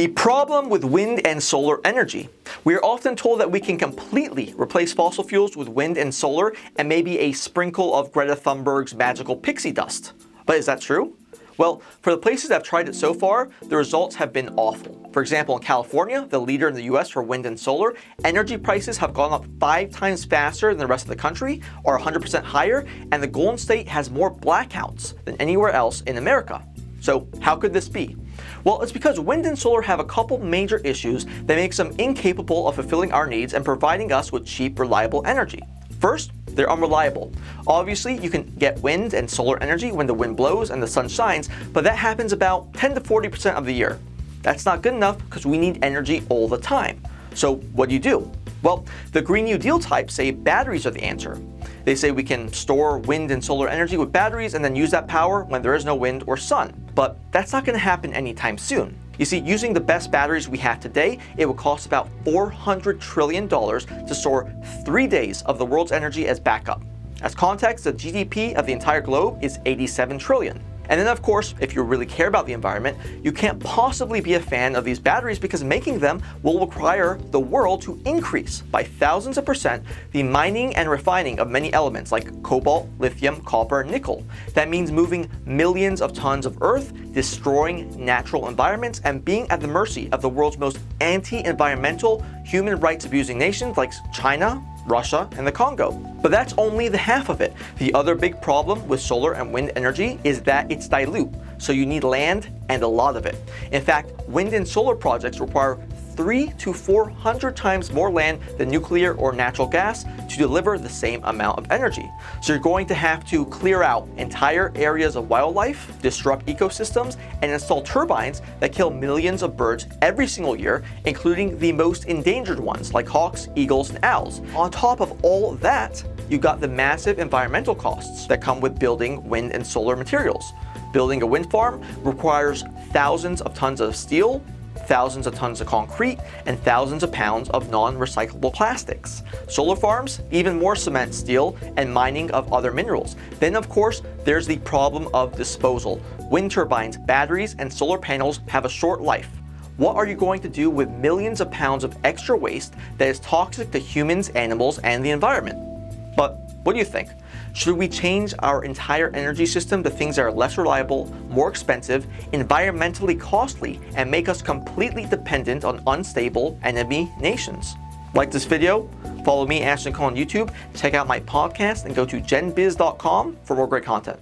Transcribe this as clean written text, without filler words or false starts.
The problem with wind and solar energy. We are often told that we can completely replace fossil fuels with wind and solar and maybe a sprinkle of Greta Thunberg's magical pixie dust. But is that true? Well, for the places that have tried it so far, the results have been awful. For example, in California, the leader in the US for wind and solar, energy prices have gone up 5 times faster than the rest of the country, or 100% higher, and the Golden State has more blackouts than anywhere else in America. So how could this be? Well, it's because wind and solar have a couple major issues that makes them incapable of fulfilling our needs and providing us with cheap, reliable energy. First, they're unreliable. Obviously, you can get wind and solar energy when the wind blows and the sun shines, but that happens about 10 to 40% of the year. That's not good enough because we need energy all the time. So what do? Well, the Green New Deal types say batteries are the answer. They say we can store wind and solar energy with batteries and then use that power when there is no wind or sun. But that's not going to happen anytime soon. You see, using the best batteries we have today, it would cost about $400 trillion to store 3 days of the world's energy as backup. As context, the GDP of the entire globe is $87 trillion. And then of course, if you really care about the environment, you can't possibly be a fan of these batteries because making them will require the world to increase by thousands of percent the mining and refining of many elements like cobalt, lithium, copper, and nickel. That means moving millions of tons of earth, destroying natural environments, and being at the mercy of the world's most anti-environmental, human rights abusing nations like China, Russia, and the Congo. But that's only the half of it. The other big problem with solar and wind energy is that it's dilute, so you need land and a lot of it. In fact, wind and solar projects require 300 to 400 times more land than nuclear or natural gas to deliver the same amount of energy. So you're going to have to clear out entire areas of wildlife, disrupt ecosystems, and install turbines that kill millions of birds every single year, including the most endangered ones like hawks, eagles, and owls. On top of all that, you've got the massive environmental costs that come with building wind and solar materials. Building a wind farm requires thousands of tons of steel, thousands of tons of concrete, and thousands of pounds of non-recyclable plastics. Solar farms, even more cement, steel, and mining of other minerals. Then of course, there's the problem of disposal. Wind turbines, batteries, and solar panels have a short life. What are you going to do with millions of pounds of extra waste that is toxic to humans, animals, and the environment? But what do you think? Should we change our entire energy system to things that are less reliable, more expensive, environmentally costly, and make us completely dependent on unstable enemy nations? Like this video, follow me, Ashton Cole, on YouTube, check out my podcast, and go to genbiz.com for more great content.